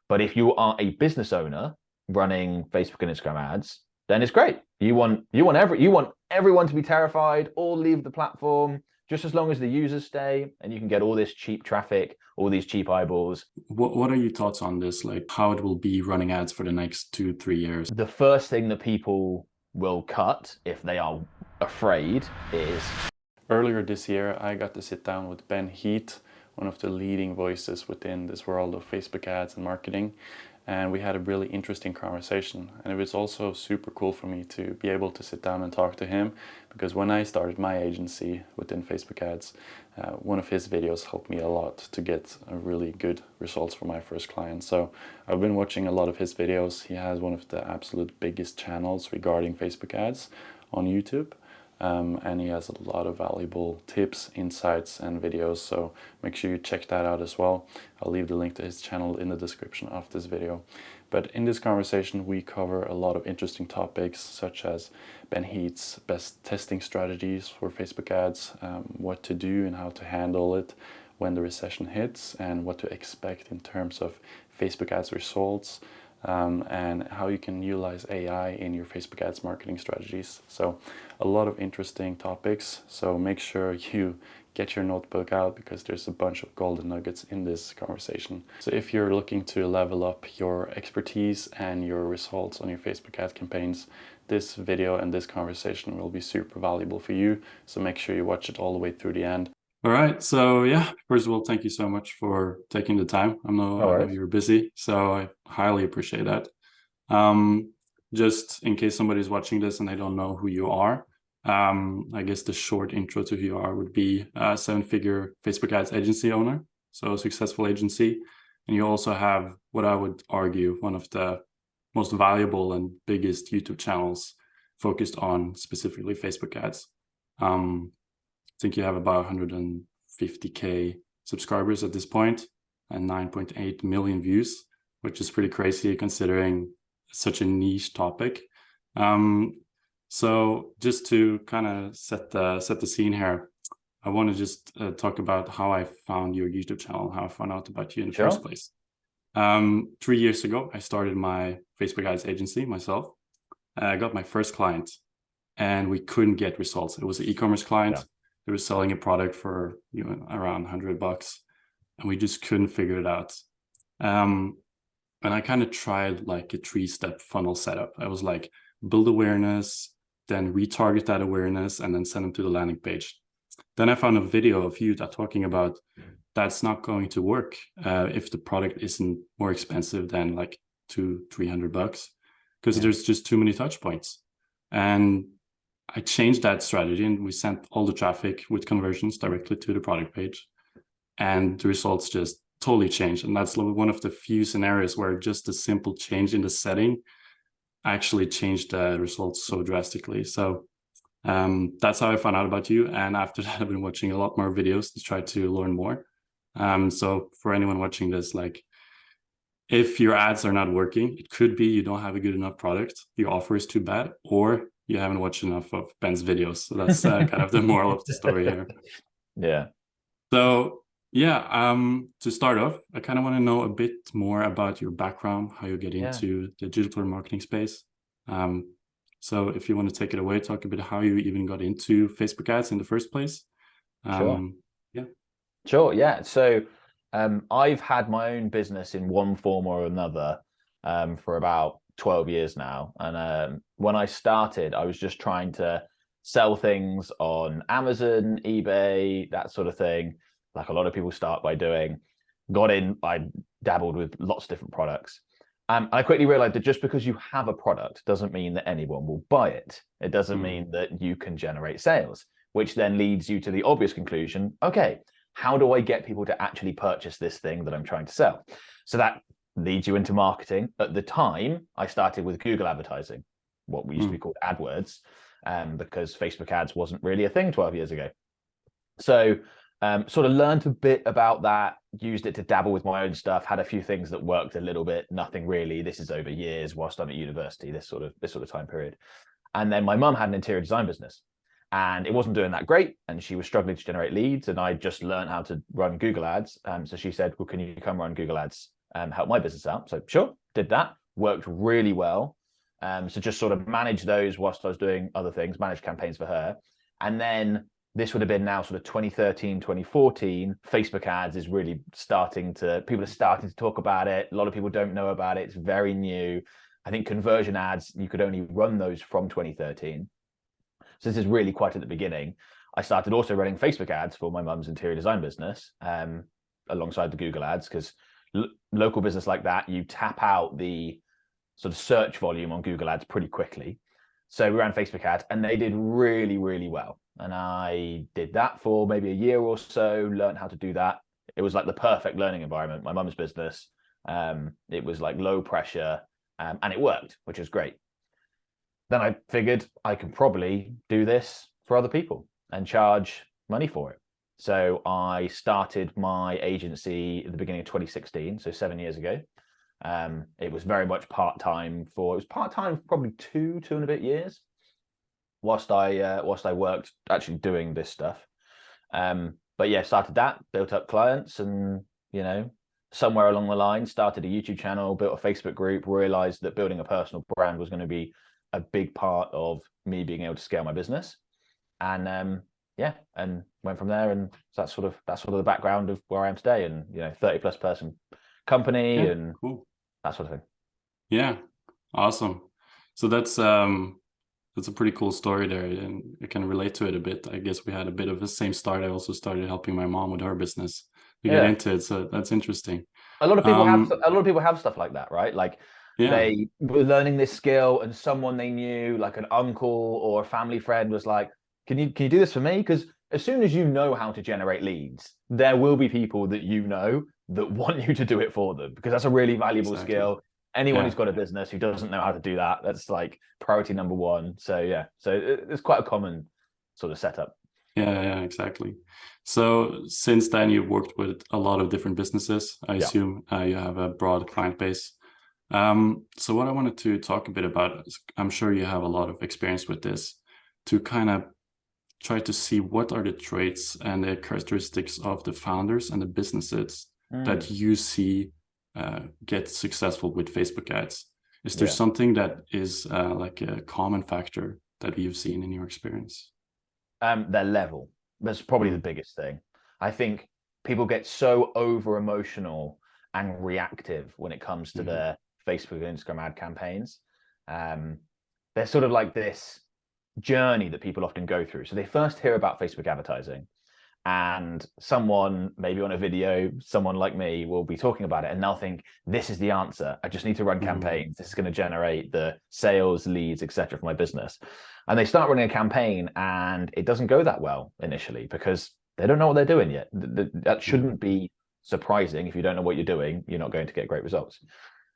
But if you are a business owner running Facebook and Instagram ads, then it's great. You want everyone to be terrified or leave the platform, just as long as the users stay and you can get all this cheap traffic, all these cheap eyeballs. What are your thoughts on this? Like how it will be running ads for the next 2-3 years? The first thing that people will cut if they are afraid is... Earlier this year, I got to sit down with Heath, one of the leading voices within this world of Facebook ads and marketing. And we had a really interesting conversation. And it was also super cool for me to be able to sit down and talk to him, because when I started my agency within Facebook ads, one of his videos helped me a lot to get a really good results for my first client. So I've been watching a lot of his videos. He has one of the absolute biggest channels regarding Facebook ads on YouTube. And he has a lot of valuable tips, insights, and videos, so make sure you check that out as well. I'll leave the link to his channel in the description of this video. But in this conversation, we cover a lot of interesting topics, such as Heath's best testing strategies for Facebook ads, what to do and how to handle it when the recession hits, and what to expect in terms of Facebook ads results, and how you can utilize AI in your Facebook ads marketing strategies. So a lot of interesting topics. So make sure you get your notebook out, because there's a bunch of golden nuggets in this conversation. So if you're looking to level up your expertise and your results on your Facebook ad campaigns, this video and this conversation will be super valuable for you. So make sure you watch it all the way through the end. All right. So yeah, first of all, thank you so much for taking the time. I know you're busy, so I highly appreciate that. Just in case somebody's watching this and they don't know who you are, I guess the short intro to who you are would be a 7-figure Facebook ads agency owner, so a successful agency. And you also have what I would argue one of the most valuable and biggest YouTube channels focused on specifically Facebook ads. I think you have about 150K subscribers at this point and 9.8 million views, which is pretty crazy considering such a niche topic. So just to kind of set the scene here, I want to just talk about how I found your YouTube channel, how I found out about you in the first place. 3 years ago, I started my Facebook ads agency myself. I got my first client and we couldn't get results. It was an e-commerce client. Yeah. They were selling a product for around $100, and we just couldn't figure it out. And I kind of tried like a 3-step funnel setup. I was like, build awareness, then retarget that awareness, and then send them to the landing page. Then I found a video of you talking about that's not going to work if the product isn't more expensive than like $200-300, because there's just too many touch points. And I changed that strategy, and we sent all the traffic with conversions directly to the product page, and the results just totally changed. And that's one of the few scenarios where just a simple change in the setting actually changed the results so drastically. So that's how I found out about you. And after that, I've been watching a lot more videos to try to learn more. So for anyone watching this, like, if your ads are not working, it could be you don't have a good enough product, your offer is too bad, or you haven't watched enough of Ben's videos. So that's kind of the moral of the story here. Yeah. So yeah, to start off, I kind of want to know a bit more about your background, how you get into the digital marketing space. So if you want to take it away, talk a bit how you even got into Facebook ads in the first place. Sure. Yeah. So I've had my own business in one form or another for about 12 years now. And when I started, I was just trying to sell things on Amazon, eBay, that sort of thing, like a lot of people start by doing. I dabbled with lots of different products. I quickly realized that just because you have a product doesn't mean that anyone will buy it. It doesn't mean that you can generate sales, which then leads you to the obvious conclusion, okay, how do I get people to actually purchase this thing that I'm trying to sell? So that leads you into marketing. At the time, I started with Google advertising, what we used to be called AdWords, because Facebook ads wasn't really a thing 12 years ago. So sort of learned a bit about that, used it to dabble with my own stuff, had a few things that worked a little bit, nothing really. This is over years whilst I'm at university, this sort of time period. And then my mum had an interior design business and it wasn't doing that great. And she was struggling to generate leads. And I just learned how to run Google ads. So she said, well, can you come run Google ads help my business out. So sure, did that, worked really well. So just sort of managed those whilst I was doing other things, managed campaigns for her. And then this would have been now sort of 2013, 2014, Facebook ads is really people are starting to talk about it. A lot of people don't know about it. It's very new. I think conversion ads, you could only run those from 2013. So this is really quite at the beginning. I started also running Facebook ads for my mum's interior design business alongside the Google ads, because local business like that, you tap out the sort of search volume on Google ads pretty quickly. So we ran Facebook ads and they did really, really well. And I did that for maybe a year or so, learned how to do that. It was like the perfect learning environment. My mum's business, it was like low pressure and it worked, which was great. Then I figured I could probably do this for other people and charge money for it. So I started my agency at the beginning of 2016, so 7 years ago. It was very much part-time for probably two and a bit years whilst I worked actually doing this stuff. But yeah, started that, built up clients, and somewhere along the line started a YouTube channel, built a Facebook group, realized that building a personal brand was going to be a big part of me being able to scale my business. And and went from there. And that's sort of the background of where I am today, and 30+ person company and cool. That sort of thing. Yeah, awesome. So that's a pretty cool story there, and I can relate to it a bit. I guess we had a bit of the same start. I also started helping my mom with her business to get into it, so that's interesting. A lot of people have stuff like that, right? Like they were learning this skill, and someone they knew, like an uncle or a family friend, was like, "Can you do this for me?" Because as soon as you know how to generate leads, there will be people that that want you to do it for them, because that's a really valuable skill. Anyone who's got a business who doesn't know how to do that, that's like priority number one. So it's quite a common sort of setup. Yeah, exactly. So since then, you've worked with a lot of different businesses. I assume you have a broad client base. So what I wanted to talk a bit about is, I'm sure you have a lot of experience with this, to kind of try to see what are the traits and the characteristics of the founders and the businesses that you see get successful with Facebook ads. Is there something that is like a common factor that you've seen in your experience? Their level. That's probably the biggest thing. I think people get so over emotional and reactive when it comes to their Facebook and Instagram ad campaigns. They're sort of like this journey that people often go through. So they first hear about Facebook advertising, and someone maybe on a video, someone like me, will be talking about it, and they'll think, this is the answer. I just need to run campaigns. This is going to generate the sales, leads, etc. for my business. And they start running a campaign, and it doesn't go that well initially because they don't know what they're doing yet. That shouldn't be surprising. If you don't know what you're doing, you're not going to get great results.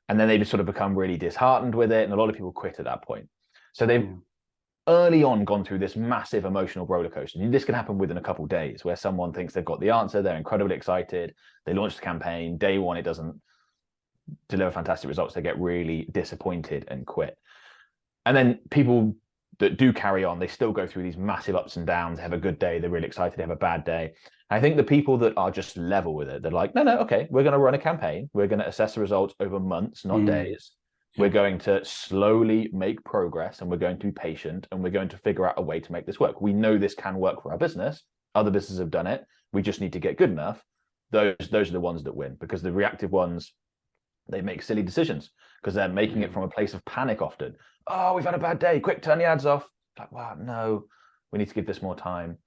And then they just sort of become really disheartened with it, and a lot of people quit at that point. So they've early on gone through this massive emotional roller coaster. And this can happen within a couple of days, where someone thinks they've got the answer, they're incredibly excited, they launch the campaign, day one it doesn't deliver fantastic results, they get really disappointed and quit. And then people that do carry on, they still go through these massive ups and downs. They have a good day, they're really excited, they have a bad day. I think the people that are just level with it, they're like, no, okay, we're going to run a campaign, we're going to assess the results over months, not days. We're going to slowly make progress, and we're going to be patient, and we're going to figure out a way to make this work. We know this can work for our business. Other businesses have done it. We just need to get good enough. Those are the ones that win, because the reactive ones, they make silly decisions because they're making it from a place of panic often. Oh, we've had a bad day. Quick, turn the ads off. Like, wow, no, we need to give this more time.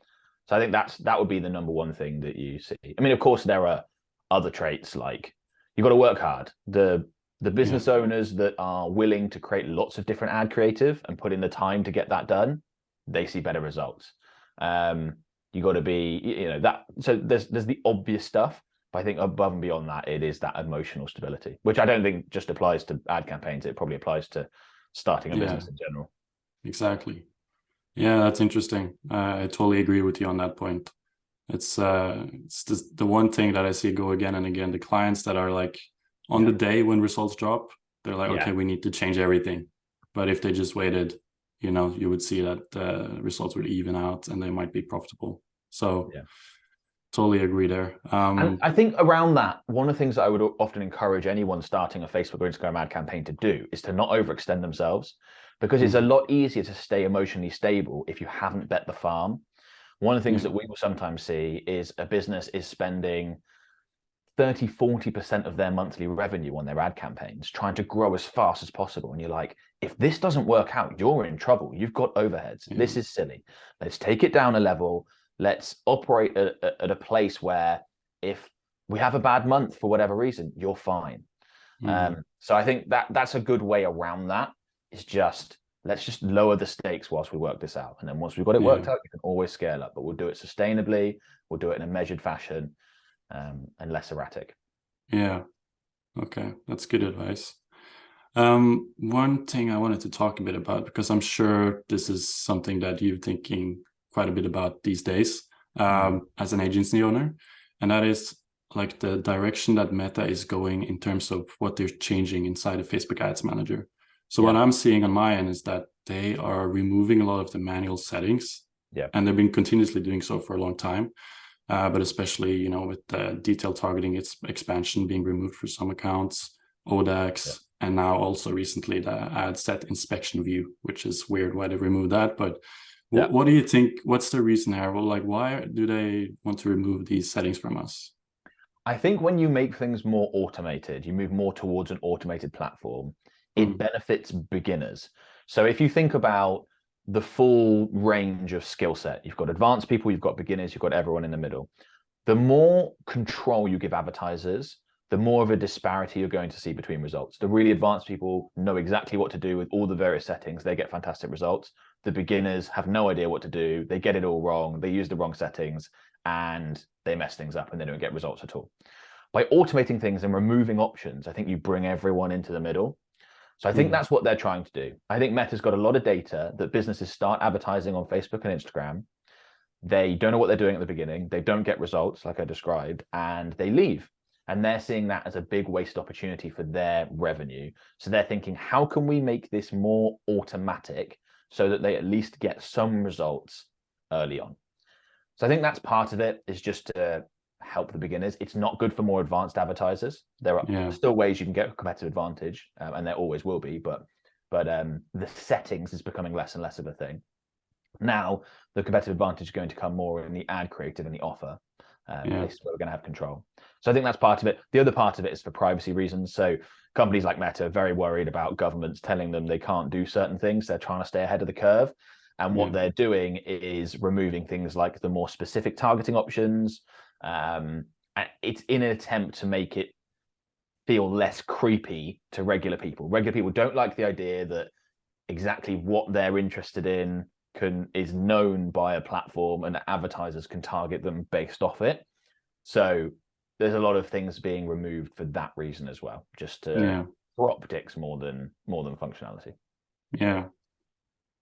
So I think that would be the number one thing that you see. I mean, of course, there are other traits, like you've got to work hard. The business owners that are willing to create lots of different ad creative and put in the time to get that done, they see better results. You got to be, that. So there's the obvious stuff, but I think above and beyond that, it is that emotional stability, which I don't think just applies to ad campaigns. It probably applies to starting a business in general. Exactly. Yeah, that's interesting. I totally agree with you on that point. It's just the one thing that I see go again and again. The clients that are like, on the day when results drop, they're like, okay, we need to change everything. But if they just waited, you would see that the results would even out and they might be profitable. So totally agree there. And I think around that, one of the things that I would often encourage anyone starting a Facebook or Instagram ad campaign to do is to not overextend themselves, because it's a lot easier to stay emotionally stable if you haven't bet the farm. One of the things that we will sometimes see is a business is spending 30-40% of their monthly revenue on their ad campaigns, trying to grow as fast as possible. And you're like, if this doesn't work out, you're in trouble. You've got overheads. This is silly. Let's take it down a level. Let's operate at a place where if we have a bad month for whatever reason, you're fine. So I think that's a good way around that. Is just, let's just lower the stakes whilst we work this out. And then once we've got it worked out, you can always scale up, but we'll do it sustainably. We'll do it in a measured fashion, and less erratic. Yeah. Okay. That's good advice. One thing I wanted to talk a bit about, because I'm sure this is something that you're thinking quite a bit about these days, as an agency owner, and that is like the direction that Meta is going in terms of what they're changing inside of Facebook Ads Manager. So what I'm seeing on my end is that they are removing a lot of the manual settings, and they've been continuously doing so for a long time. But especially, you know, with the detailed targeting, its expansion being removed for some accounts, ODAX, and now also recently the ad set inspection view, which is weird why they removed that. But what do you think? What's the reason here? Well, like, why do they want to remove these settings from us? I think when you make things more automated, you move more towards an automated platform, it benefits beginners. So if you think about the full range of skill set, you've got advanced people, you've got beginners, you've got everyone in the middle. The more control you give advertisers, the more of a disparity you're going to see between results. The really advanced people know exactly what to do with all the various settings. They get fantastic results. The beginners have no idea what to do. They get it all wrong. They use the wrong settings and they mess things up and they don't get results at all. By automating things and removing options, I think you bring everyone into the middle. So I think that's what they're trying to do. I think Meta's got a lot of data that businesses start advertising on Facebook and Instagram. They don't know what they're doing at the beginning. They don't get results like I described, and they leave. And they're seeing that as a big waste opportunity for their revenue. So they're thinking, how can we make this more automatic so that they at least get some results early on? So I think that's part of it, is just to help the beginners. It's not good for more advanced advertisers. There are still ways you can get a competitive advantage, and there always will be, but the settings is becoming less and less of a thing. Now, the competitive advantage is going to come more in the ad creative and the offer, places where we're going to have control. So I think that's part of it. The other part of it is for privacy reasons. So companies like Meta are very worried about governments telling them they can't do certain things. They're trying to stay ahead of the curve. And what they're doing is removing things like the more specific targeting options. It's in an attempt to make it feel less creepy to regular people. Regular people don't like the idea that exactly what they're interested in is known by a platform and advertisers can target them based off it. So there's a lot of things being removed for that reason as well, just for optics more than functionality. Yeah.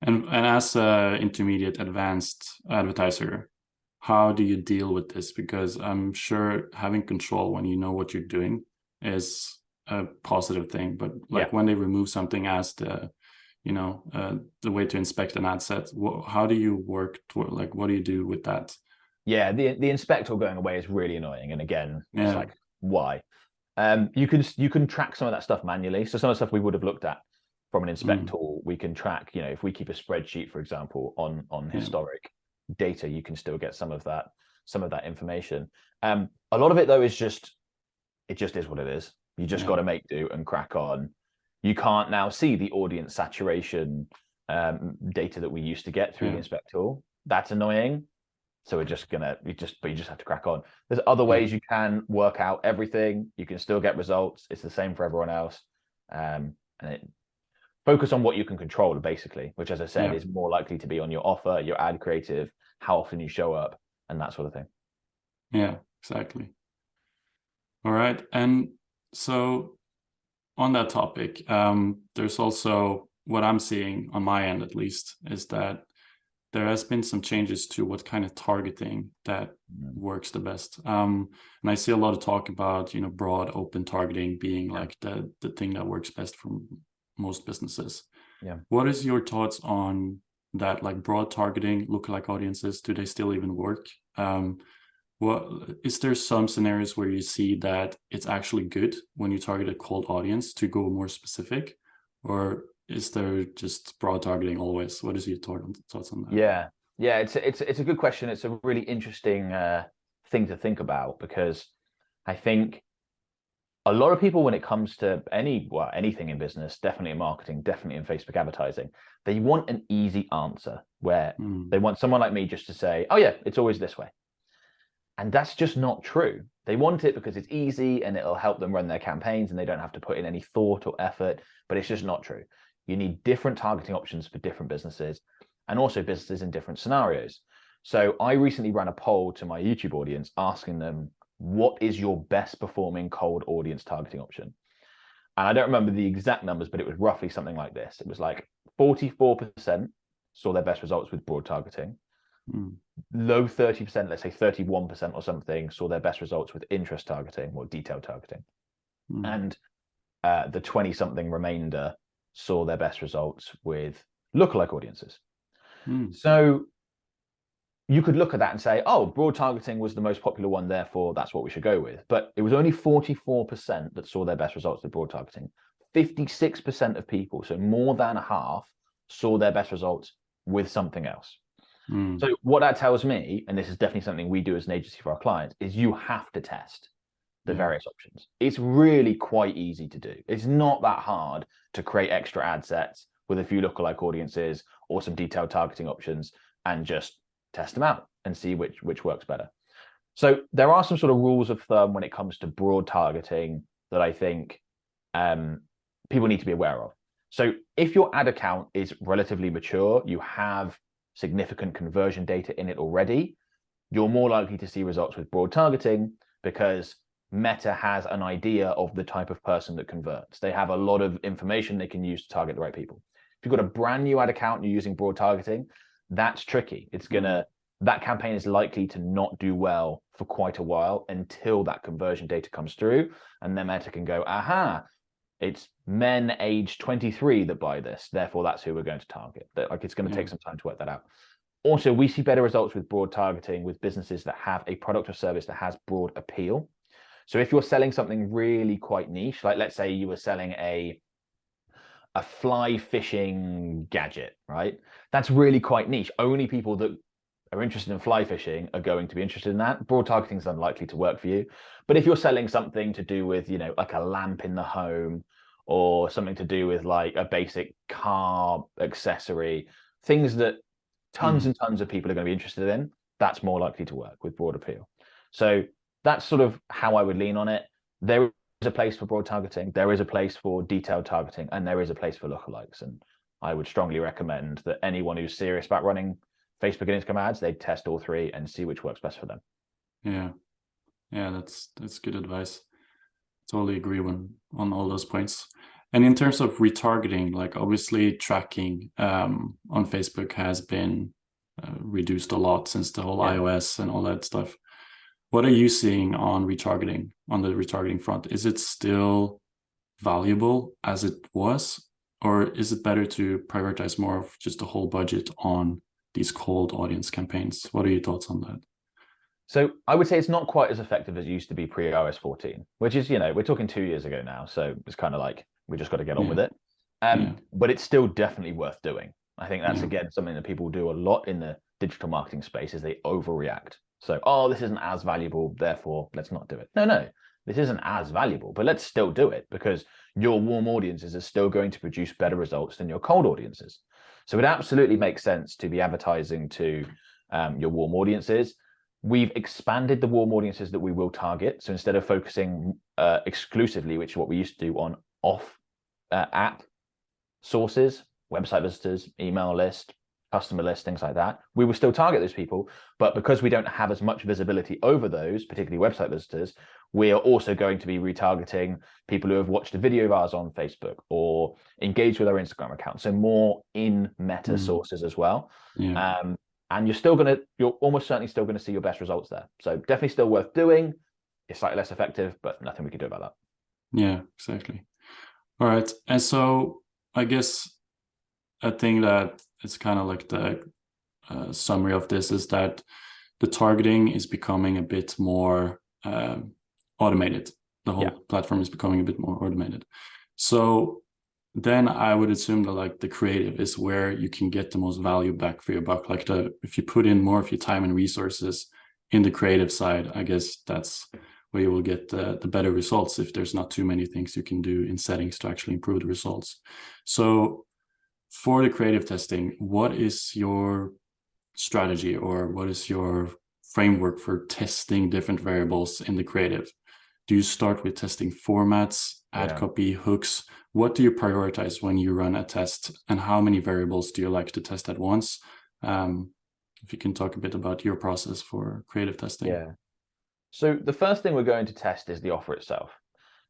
And as an intermediate advanced advertiser, how do you deal with this? Because I'm sure having control when you know what you're doing is a positive thing. But like when they remove something as the way to inspect an ad set, how do you work toward, like, what do you do with that? Yeah, the inspector going away is really annoying. And again, it's like, why? You can track some of that stuff manually. So some of the stuff we would have looked at from an inspect tool, we can track, if we keep a spreadsheet, for example, on historic data, you can still get some of that information. A lot of it though is just is what it is. You just got to make do and crack on. You can't now see the audience saturation data that we used to get through the inspect tool. That's annoying. So you just have to crack on. There's other ways you can work out everything. You can still get results. It's the same for everyone else. Focus on what you can control, basically, which, as I said, is more likely to be on your offer, your ad creative, how often you show up, and that sort of thing. Yeah, exactly. All right. And so on that topic, there's also what I'm seeing on my end, at least, is that there has been some changes to what kind of targeting that works the best. And I see a lot of talk about, broad open targeting being like the thing that works best for most businesses. Yeah. What is your thoughts on that? Like broad targeting, lookalike audiences, do they still even work? is there some scenarios where you see that it's actually good when you target a cold audience to go more specific, or is there just broad targeting always? What is your thoughts on that? Yeah, it's a good question. It's a really interesting thing to think about, because I think a lot of people, when it comes to anything in business, definitely in marketing, definitely in Facebook advertising, they want an easy answer where they want someone like me just to say, oh yeah, it's always this way. And that's just not true. They want it because it's easy and it'll help them run their campaigns and they don't have to put in any thought or effort, but it's just not true. You need different targeting options for different businesses, and also businesses in different scenarios. So I recently ran a poll to my YouTube audience asking them, what is your best performing cold audience targeting option? And I don't remember the exact numbers, but it was roughly something like this. It was like 44% saw their best results with broad targeting. Low 30%, let's say 31% or something, saw their best results with interest targeting or detailed targeting. And the 20-something remainder saw their best results with lookalike audiences. So you could look at that and say, oh, broad targeting was the most popular one, therefore that's what we should go with. But it was only 44% that saw their best results with broad targeting. 56% of people, so more than half, saw their best results with something else. So what that tells me, and this is definitely something we do as an agency for our clients, is you have to test the various options. It's really quite easy to do. It's not that hard to create extra ad sets with a few lookalike audiences or some detailed targeting options and just test them out and see which works better. So there are some sort of rules of thumb when it comes to broad targeting that I think people need to be aware of. So if your ad account is relatively mature, you have significant conversion data in it already, you're more likely to see results with broad targeting because Meta has an idea of the type of person that converts. They have a lot of information they can use to target the right people. If you've got a brand new ad account and you're using broad targeting, that's tricky. That campaign is likely to not do well for quite a while until that conversion data comes through, and then Meta can go, aha, it's men aged 23 that buy this, therefore that's who we're going to target. It's going to take some time to work that out. Also, we see better results with broad targeting with businesses that have a product or service that has broad appeal. So if you're selling something really quite niche, like let's say you were selling a fly fishing gadget, right? That's really quite niche. Only people that are interested in fly fishing are going to be interested in that. Broad targeting is unlikely to work for you. But if you're selling something to do with, like a lamp in the home, or something to do with like a basic car accessory, things that tons and tons of people are going to be interested in, that's more likely to work with broad appeal. So that's sort of how I would lean on it. There is a place for broad targeting, there is a place for detailed targeting, and there is a place for lookalikes. And I would strongly recommend that anyone who's serious about running Facebook and Instagram ads, they test all three and see which works best for them. Yeah, that's good advice. Totally agree on all those points. And in terms of retargeting, like obviously tracking on Facebook has been reduced a lot since the whole iOS and all that stuff. What are you seeing on retargeting, on the retargeting front? Is it still valuable as it was, or is it better to prioritize more of just the whole budget on these cold audience campaigns? What are your thoughts on that? So I would say it's not quite as effective as it used to be pre-iOS 14, which is, we're talking 2 years ago now. So it's kind of like, we just got to get on with it. But it's still definitely worth doing. I think that's, again, something that people do a lot in the digital marketing space is they overreact. So, this isn't as valuable, therefore let's not do it. No, this isn't as valuable, but let's still do it because your warm audiences are still going to produce better results than your cold audiences. So it absolutely makes sense to be advertising to your warm audiences. We've expanded the warm audiences that we will target. So instead of focusing exclusively, which is what we used to do, on app sources, website visitors, email list, customer list, things like that, we will still target those people. But because we don't have as much visibility over those, particularly website visitors, we are also going to be retargeting people who have watched a video of ours on Facebook or engaged with our Instagram account. So more in meta sources as well. And you're almost certainly still going to see your best results there. So definitely still worth doing. It's slightly less effective, but nothing we can do about that. Yeah, exactly. All right. And so I guess a thing that it's kind of like the summary of this is that the targeting is becoming a bit more automated. The whole platform is becoming a bit more automated. So then I would assume that like the creative is where you can get the most value back for your buck. Like if you put in more of your time and resources in the creative side, I guess that's where you will get the better results if there's not too many things you can do in settings to actually improve the results. So for the creative testing, what is your strategy, or what is your framework for testing different variables in the creative? Do you start with testing formats, ad copy, hooks? What do you prioritize when you run a test, and how many variables do you like to test at once? If you can talk a bit about your process for creative testing. Yeah. So the first thing we're going to test is the offer itself.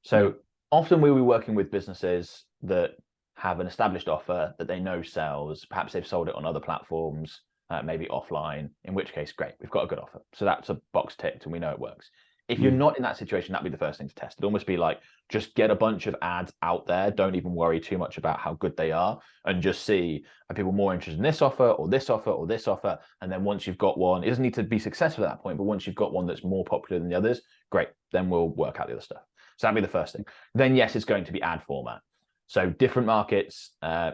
So often we'll be working with businesses that have an established offer that they know sells. Perhaps they've sold it on other platforms, maybe offline, in which case, great, we've got a good offer. So that's a box ticked and we know it works. If you're not in that situation, that'd be the first thing to test. It'd almost be like, just get a bunch of ads out there. Don't even worry too much about how good they are, and just see, are people more interested in this offer or this offer or this offer? And then once you've got one, it doesn't need to be successful at that point, but once you've got one that's more popular than the others, great, then we'll work out the other stuff. So that'd be the first thing. Then yes, it's going to be ad format. So different markets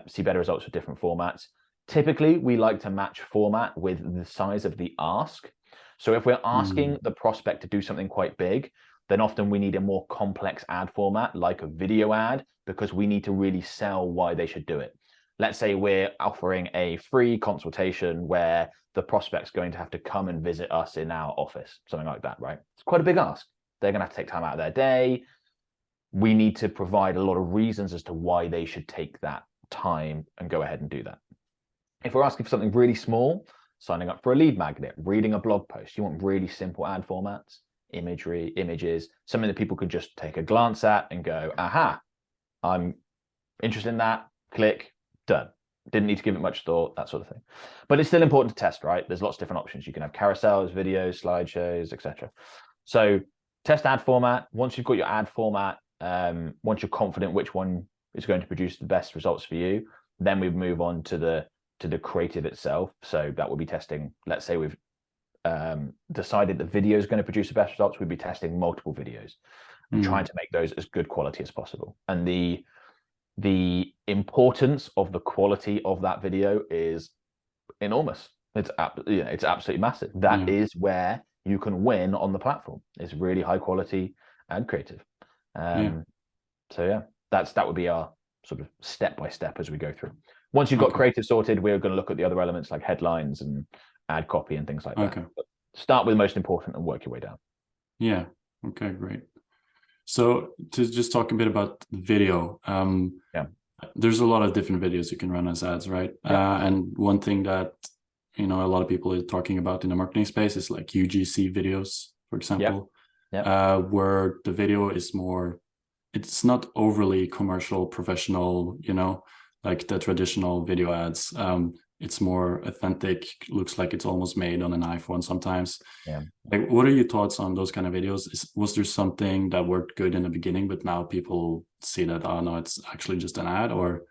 see better results with different formats. Typically, we like to match format with the size of the ask. So if we're asking the prospect to do something quite big, then often we need a more complex ad format, like a video ad, because we need to really sell why they should do it. Let's say we're offering a free consultation where the prospect's going to have to come and visit us in our office, something like that, right? It's quite a big ask. They're going to have to take time out of their day. We need to provide a lot of reasons as to why they should take that time and go ahead and do that. If we're asking for something really small, signing up for a lead magnet, reading a blog post, you want really simple ad formats, imagery, images, something that people could just take a glance at and go, aha, I'm interested in that, click, done. Didn't need to give it much thought, that sort of thing. But it's still important to test, right? There's lots of different options. You can have carousels, videos, slideshows, etc. So test ad format. Once you've got your ad format, once you're confident which one is going to produce the best results for you, then we move on to the creative itself. So that will be testing, let's say we've decided the video is going to produce the best results, we'd be testing multiple videos and trying to make those as good quality as possible. And the importance of the quality of that video is enormous. It's absolutely massive. That is where you can win on the platform. It's really high quality and creative. So yeah, that would be our sort of step by step as we go through. Once you've got creative sorted, we're going to look at the other elements like headlines and ad copy and things like that. But start with the most important and work your way down. Yeah. Okay, great. So to just talk a bit about video, there's a lot of different videos you can run as ads, right? And one thing that, a lot of people are talking about in the marketing space is like UGC videos, for example, where the video is more, it's not overly commercial, professional, like the traditional video ads. It's more authentic, looks like it's almost made on an iPhone sometimes. Like, what are your thoughts on those kind of videos? Was there something that worked good in the beginning, but now people see that, oh no, it's actually just an ad? Or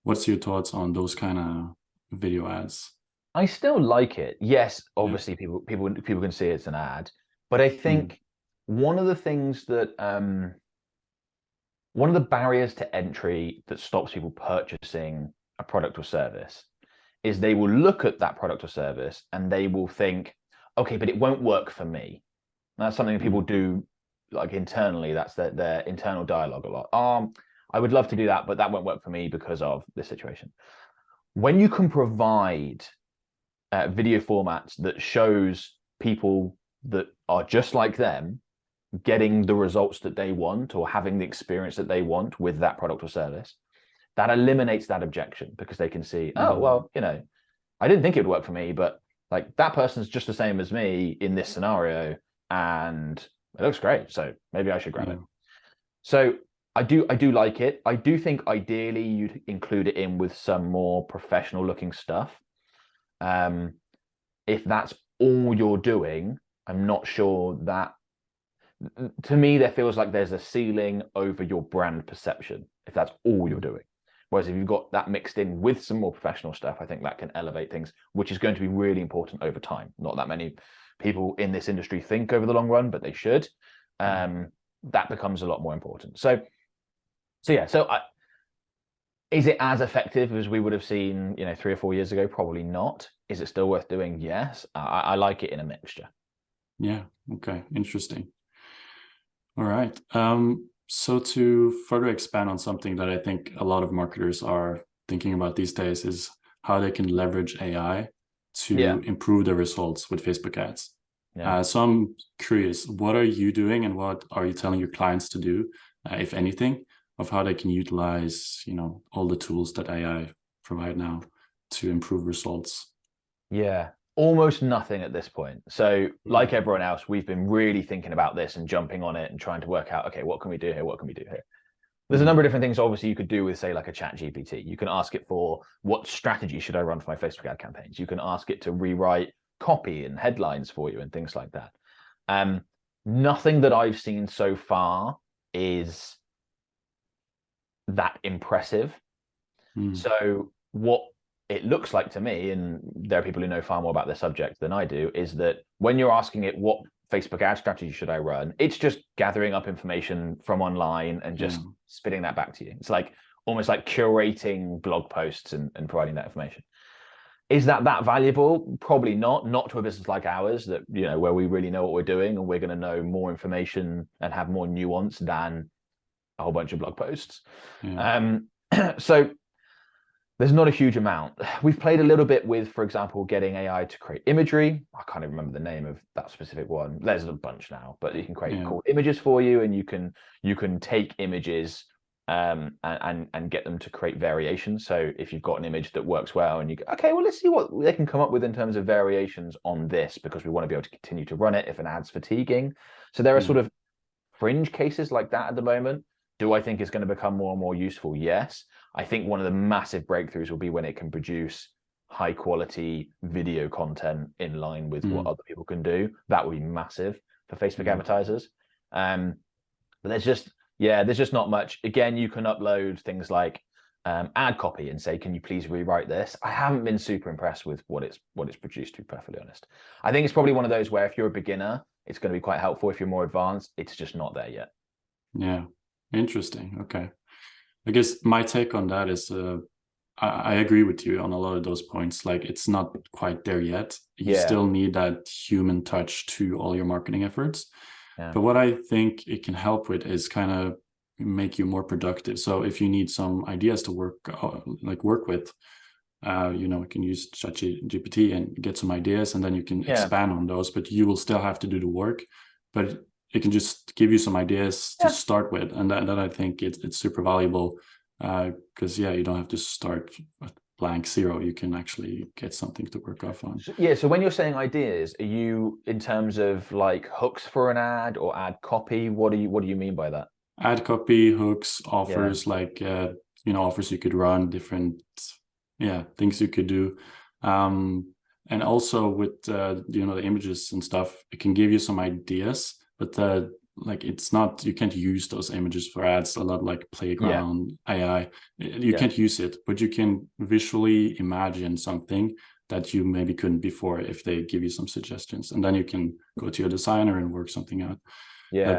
what's your thoughts on those kind of video ads? I still like it. Yes, obviously people can see it's an ad, but I think one of the things that one of the barriers to entry that stops people purchasing a product or service is they will look at that product or service and they will think, okay, but it won't work for me. And that's something people do like internally. That's their internal dialogue a lot. I would love to do that, but that won't work for me because of this situation. When you can provide video formats that shows people that are just like them getting the results that they want or having the experience that they want with that product or service, that eliminates that objection, because they can see, oh, well, I didn't think it would work for me, but like that person's just the same as me in this scenario and it looks great, so maybe I should grab it. So I do like it. I do think ideally you'd include it in with some more professional looking stuff. If that's all you're doing, I'm not sure that, to me, there feels like there's a ceiling over your brand perception if that's all you're doing. Whereas if you've got that mixed in with some more professional stuff, I think that can elevate things, which is going to be really important over time. Not that many people in this industry think over the long run, but they should. That becomes a lot more important. So is it as effective as we would have seen, 3 or 4 years ago? Probably not. Is it still worth doing? Yes. I like it in a mixture. Yeah. Okay. Interesting. All right. So to further expand on something that I think a lot of marketers are thinking about these days is how they can leverage AI to improve their results with Facebook ads. So I'm curious, what are you doing and what are you telling your clients to do, if anything, of how they can utilize, all the tools that AI provide now to improve results? Yeah, almost nothing at this point. So like everyone else, we've been really thinking about this and jumping on it and trying to work out, okay, what can we do here? What can we do here? There's a number of different things, obviously, you could do with, say, like a chat GPT. You can ask it for what strategy should I run for my Facebook ad campaigns. You can ask it to rewrite copy and headlines for you and things like that. Nothing that I've seen so far is that impressive. So what it looks like to me, and there are people who know far more about the subject than I do, is that when you're asking it what Facebook ad strategy should I run, it's just gathering up information from online and just spitting that back to you. It's like almost like curating blog posts and providing that information. Is that valuable? Probably not to a business like ours that, where we really know what we're doing and we're going to know more information and have more nuance than a whole bunch of blog posts. So there's not a huge amount. We've played a little bit with, for example, getting AI to create imagery. I can't even remember the name of that specific one. There's a bunch now, but you can create cool images for you, and you can take images and get them to create variations. So if you've got an image that works well and you go, okay, well, let's see what they can come up with in terms of variations on this, because we want to be able to continue to run it if an ad's fatiguing. So there are sort of fringe cases like that at the moment. Do I think it's going to become more and more useful? Yes. I think one of the massive breakthroughs will be when it can produce high quality video content in line with what other people can do. That would be massive for Facebook advertisers. But there's just not much. Again, you can upload things like ad copy and say, can you please rewrite this? I haven't been super impressed with what it's produced, to be perfectly honest. I think it's probably one of those where if you're a beginner, it's going to be quite helpful. If you're more advanced, it's just not there yet. Yeah. Interesting. Okay. I guess my take on that is I agree with you on a lot of those points. Like, it's not quite there yet. You still need that human touch to all your marketing efforts. But what I think it can help with is kind of make you more productive. So if you need some ideas to work with, you can use ChatGPT and get some ideas, and then you can expand on those, but you will still have to do the work. But it can just give you some ideas to start with, and that I think it's super valuable, because you don't have to start at blank zero. You can actually get something to work off on. So when you're saying ideas, are you in terms of like hooks for an ad or ad copy? What do you mean by that? Ad copy, hooks, offers, offers you could run, different things you could do, and also with the images and stuff, it can give you some ideas. But it's not, you can't use those images for ads. A lot like Playground AI, you can't use it, but you can visually imagine something that you maybe couldn't before if they give you some suggestions, and then you can go to your designer and work something out.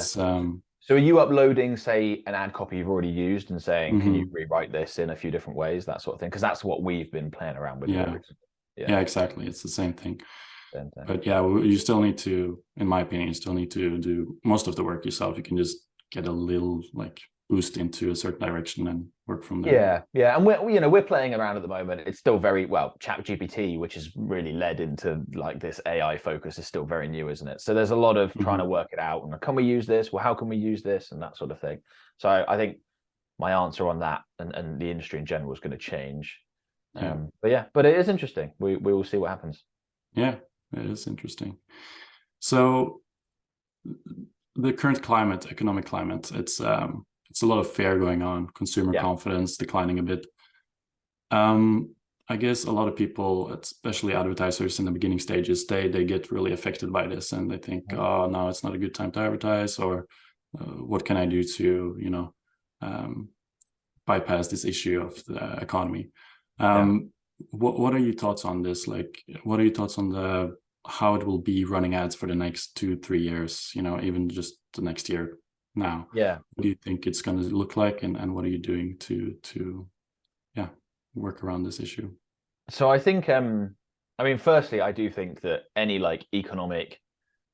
So are you uploading, say, an ad copy you've already used and saying, can you rewrite this in a few different ways, that sort of thing? Because that's what we've been playing around with. Yeah, exactly. It's the same thing. But you still need to, in my opinion, do most of the work yourself. You can just get a little boost into a certain direction and work from there. And we're playing around at the moment. It's still very ChatGPT, which has really led into this AI focus, is still very new, isn't it? So there's a lot of trying to work it out, and can we use this? Well, how can we use this, and that sort of thing. So I think my answer on that and the industry in general is going to change. But it is interesting. We will see what happens. Yeah. It is interesting. So the current economic climate, it's a lot of fear going on, consumer confidence declining a bit. I guess a lot of people, especially advertisers in the beginning stages, they get really affected by this, and they think, oh, now it's not a good time to advertise, or what can I do to, bypass this issue of the economy? What are your thoughts on this? What are your thoughts on the how it will be running ads for the next 2-3 years, you know, even just the next year now. Yeah. What do you think it's going to look like, and what are you doing to work around this issue? So I think, I mean, firstly, I do think that any like economic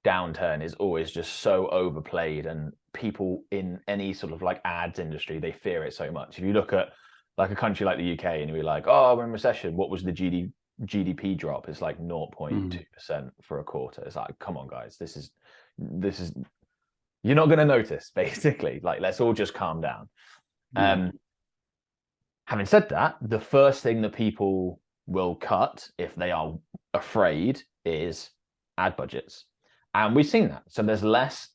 downturn is always just so overplayed, and people in any sort of like ads industry, they fear it so much. If you look at like a country like the UK and you're like, oh, we're in recession, what was the GDP drop? It's like 0.2% for a quarter. It's like, come on, guys, this is you're not going to notice, basically. Like, let's all just calm down. Having said that, the first thing that people will cut if they are afraid is ad budgets. And we've seen that. So there's less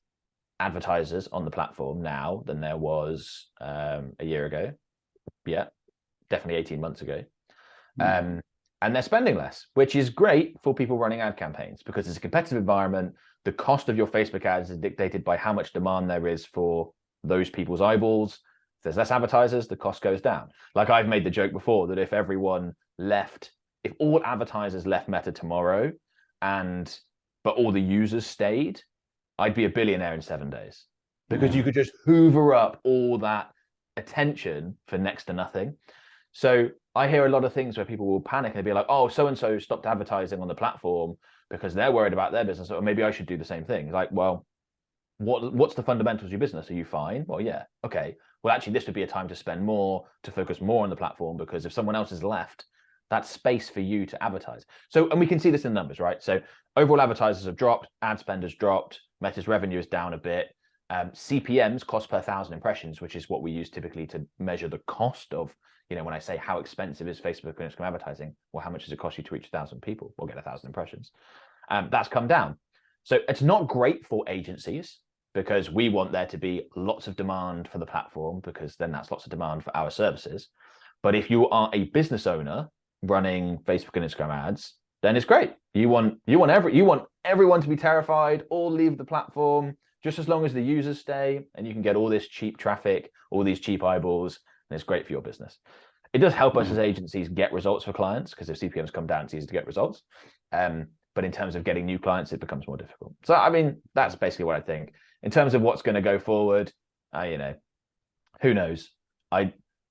advertisers on the platform now than there was a year ago. Yeah, definitely 18 months ago. And they're spending less, which is great for people running ad campaigns because it's a competitive environment. The cost of your Facebook ads is dictated by how much demand there is for those people's eyeballs. If there's less advertisers, the cost goes down. Like I've made the joke before that if all advertisers left Meta tomorrow but all the users stayed, I'd be a billionaire in 7 days because you could just hoover up all that attention for next to nothing. So I hear a lot of things where people will panic and be like, oh, so-and-so stopped advertising on the platform because they're worried about their business, or maybe I should do the same thing. Like, well, what's the fundamentals of your business? Are you fine? Well, yeah. Okay. Well, actually, this would be a time to spend more, to focus more on the platform, because if someone else is left, that's space for you to advertise. So, and we can see this in numbers, right? So overall advertisers have dropped, ad spend has dropped, Meta's revenue is down a bit. CPMs, cost per 1,000 impressions, which is what we use typically to measure the cost of, you know, when I say how expensive is Facebook and Instagram advertising, well, how much does it cost you to reach 1,000 people or get 1,000 impressions? That's come down. So it's not great for agencies because we want there to be lots of demand for the platform, because then that's lots of demand for our services. But if you are a business owner running Facebook and Instagram ads, then it's great. You want everyone to be terrified, all leave the platform, just as long as the users stay, and you can get all this cheap traffic, all these cheap eyeballs, and it's great for your business. It does help us as agencies get results for clients, because if CPMs come down, it's easy to get results. But in terms of getting new clients, it becomes more difficult. So, I mean, that's basically what I think. In terms of what's going to go forward, you know, who knows?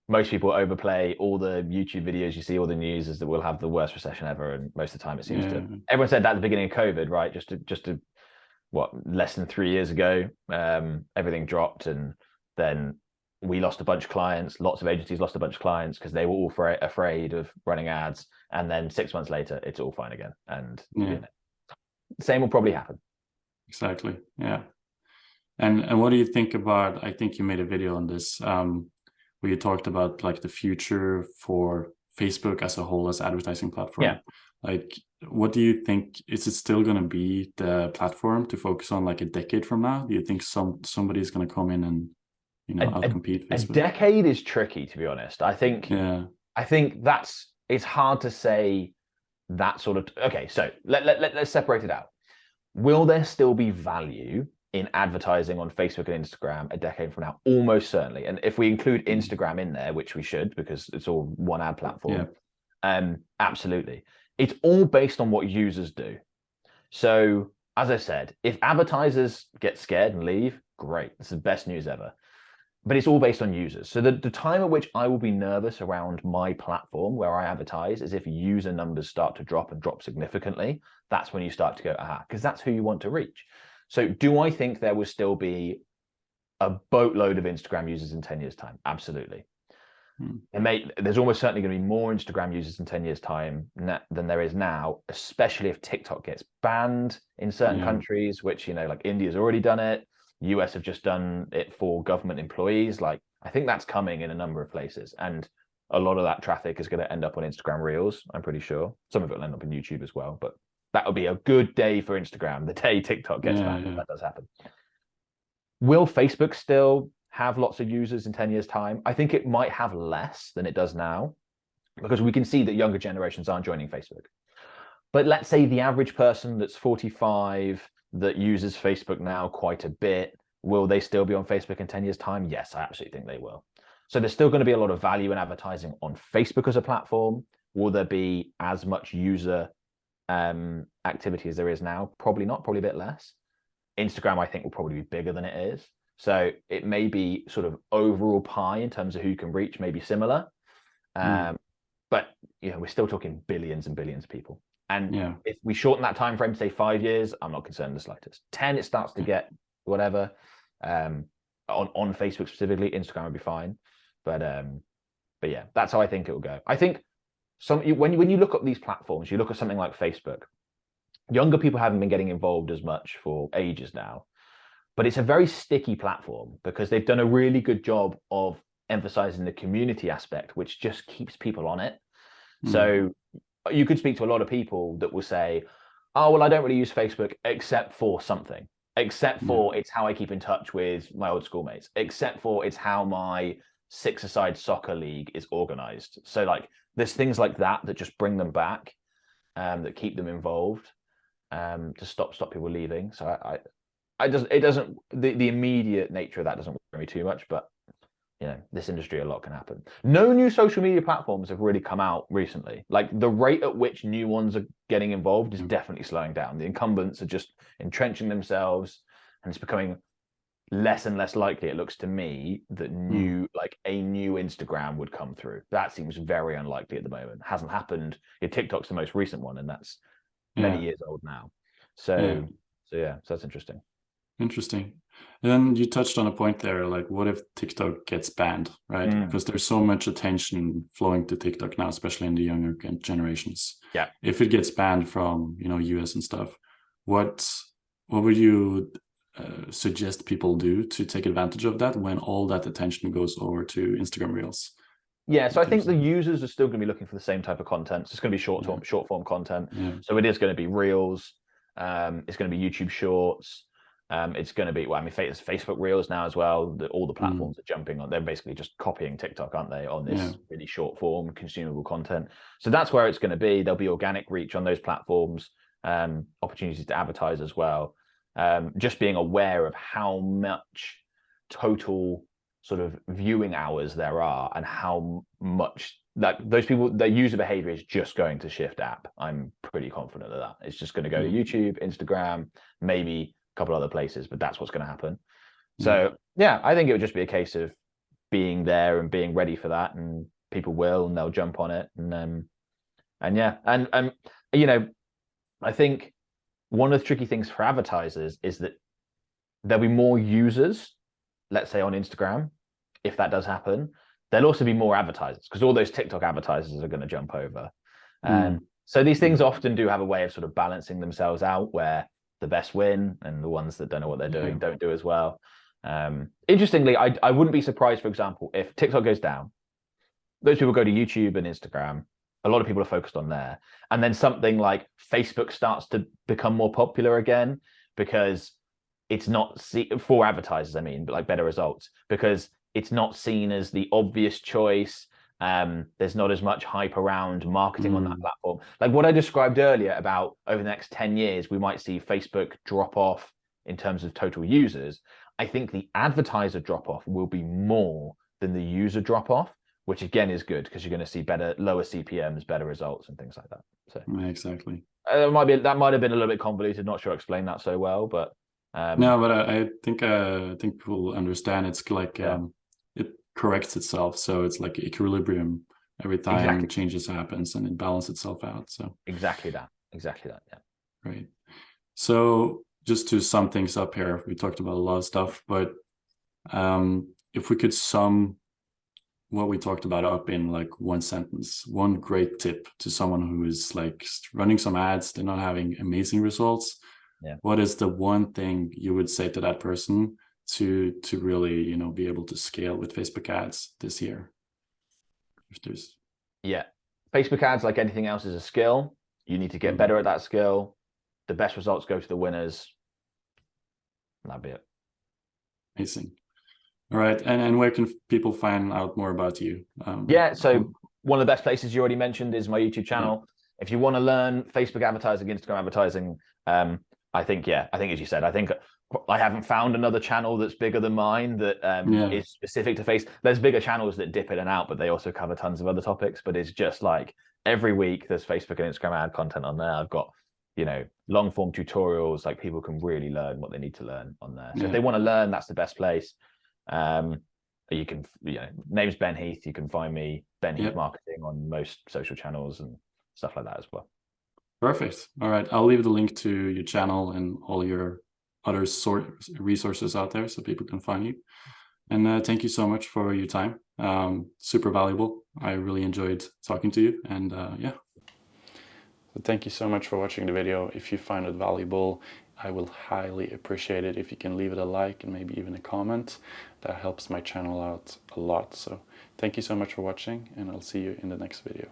Most people overplay all the YouTube videos you see, all the news is that we'll have the worst recession ever, and most of the time it seems to. Everyone said that at the beginning of COVID, right? Just to what, less than 3 years ago, everything dropped, and then we lost a bunch of clients. Lots of agencies lost a bunch of clients because they were all afraid of running ads. And then 6 months later, it's all fine again. And you know, same will probably happen. Exactly. Yeah. And what do you think about? I think you made a video on this. Where you talked about like the future for Facebook as a whole as advertising platform. Yeah. Like, what do you think? Is it still going to be the platform to focus on like a decade from now? Do you think somebody's going to come in and, you know, outcompete Facebook? A decade is tricky, to be honest. I think it's hard to say that sort of. Okay, so let's separate it out. Will there still be value in advertising on Facebook and Instagram a decade from now? Almost certainly. And if we include Instagram in there, which we should, because it's all one ad platform, absolutely. It's all based on what users do. So as I said, if advertisers get scared and leave, great. This is the best news ever. But it's all based on users. So the time at which I will be nervous around my platform where I advertise is if user numbers start to drop and drop significantly. That's when you start to go, because that's who you want to reach. So do I think there will still be a boatload of Instagram users in 10 years' time? Absolutely. There's almost certainly going to be more Instagram users in 10 years' time than there is now, especially if TikTok gets banned in certain countries, which, you know, like India's already done it. US have just done it for government employees. Like, I think that's coming in a number of places. And a lot of that traffic is going to end up on Instagram Reels, I'm pretty sure. Some of it will end up in YouTube as well, but that would be a good day for Instagram, the day TikTok gets banned, if that does happen. Will Facebook still have lots of users in 10 years' time? I think it might have less than it does now, because we can see that younger generations aren't joining Facebook. But let's say the average person that's 45 that uses Facebook now quite a bit, will they still be on Facebook in 10 years' time? Yes, I absolutely think they will. So there's still going to be a lot of value in advertising on Facebook as a platform. Will there be as much user activity as there is now? Probably not, probably a bit less. Instagram, I think, will probably be bigger than it is. So it may be sort of overall pie in terms of who can reach, maybe similar. But we're still talking billions and billions of people. And if we shorten that time frame to say 5 years, I'm not concerned in the slightest. 10, it starts to get whatever. On Facebook specifically, Instagram would be fine. But yeah, that's how I think it will go. I think when you look at these platforms, you look at something like Facebook. Younger people haven't been getting involved as much for ages now, but it's a very sticky platform because they've done a really good job of emphasizing the community aspect, which just keeps people on it. So you could speak to a lot of people that will say, oh, well, I don't really use Facebook except for something, except for it's how I keep in touch with my old schoolmates, except for it's how my six-a-side soccer league is organized. So like there's things like that just bring them back, that keep them involved, to stop people leaving. So the immediate nature of that doesn't worry me too much, but this industry, a lot can happen. No new social media platforms have really come out recently. Like the rate at which new ones are getting involved is definitely slowing down. The incumbents are just entrenching themselves, and it's becoming less and less likely, it looks to me, that a new Instagram would come through. That seems very unlikely at the moment. Hasn't happened. TikTok's the most recent one, and that's many years old now. So that's interesting. Interesting. And then you touched on a point there, like what if TikTok gets banned, right? Because there's so much attention flowing to TikTok now, especially in the younger generations. Yeah. If it gets banned from, US and stuff, what would you suggest people do to take advantage of that when all that attention goes over to Instagram Reels? Yeah, so I think the users are still going to be looking for the same type of content. So it's going to be short form content. So it is going to be Reels. It's going to be YouTube Shorts. It's going to be, it's Facebook Reels now as well. All the platforms are jumping on. They're basically just copying TikTok, aren't they, on this really short form, consumable content. So that's where it's going to be. There'll be organic reach on those platforms, opportunities to advertise as well. Just being aware of how much total sort of viewing hours there are and how much that those people, their user behavior is just going to shift app. I'm pretty confident of that. It's just going to go to YouTube, Instagram, maybe couple other places, but that's what's going to happen. So I think it would just be a case of being there and being ready for that, and people will, and they'll jump on it. And I think one of the tricky things for advertisers is that there'll be more users, let's say on Instagram, if that does happen. There'll also be more advertisers because all those TikTok advertisers are going to jump over. So these things often do have a way of sort of balancing themselves out, where the best win and the ones that don't know what they're doing don't do as well. Interestingly, I wouldn't be surprised, for example, if TikTok goes down, those people go to YouTube and Instagram. A lot of people are focused on there. And then something like Facebook starts to become more popular again, because it's not for advertisers, but like better results, because it's not seen as the obvious choice. There's not as much hype around marketing on that platform. Like what I described earlier about over the next 10 years, we might see Facebook drop off in terms of total users. I think the advertiser drop off will be more than the user drop off, which again is good because you're going to see lower CPMs, better results and things like that. So exactly. That might have been a little bit convoluted. Not sure I explained that so well, but no, but I think people understand. It's like it corrects itself, so it's like equilibrium. Every time changes happens and it balances itself out. So exactly that. Yeah. Great. So just to sum things up here, we talked about a lot of stuff, but if we could sum what we talked about up in like one sentence, one great tip to someone who is like running some ads, they're not having amazing results. Yeah. What is the one thing you would say to that person to really, be able to scale with Facebook ads this year? If there's Facebook ads, like anything else, is a skill. You need to get better at that skill. The best results go to the winners. That'd be it. Amazing. All right. And where can people find out more about you? So one of the best places you already mentioned is my YouTube channel. If you want to learn Facebook advertising, Instagram advertising, I think as you said, I think I haven't found another channel that's bigger than mine that is specific to face. There's bigger channels that dip in and out, but they also cover tons of other topics. But it's just like every week there's Facebook and Instagram ad content on there. I've got, you know, long form tutorials, like people can really learn what they need to learn on there. So if they want to learn, that's the best place. You can, you know, name's Ben Heath. You can find me, Ben Heath Marketing, on most social channels and stuff like that as well. Perfect. All right. I'll leave the link to your channel and all your other resources out there so people can find you. And thank you so much for your time. Super valuable. I really enjoyed talking to you. And yeah. So thank you so much for watching the video. If you find it valuable, I will highly appreciate it if you can leave it a like and maybe even a comment. That helps my channel out a lot. So thank you so much for watching, and I'll see you in the next video.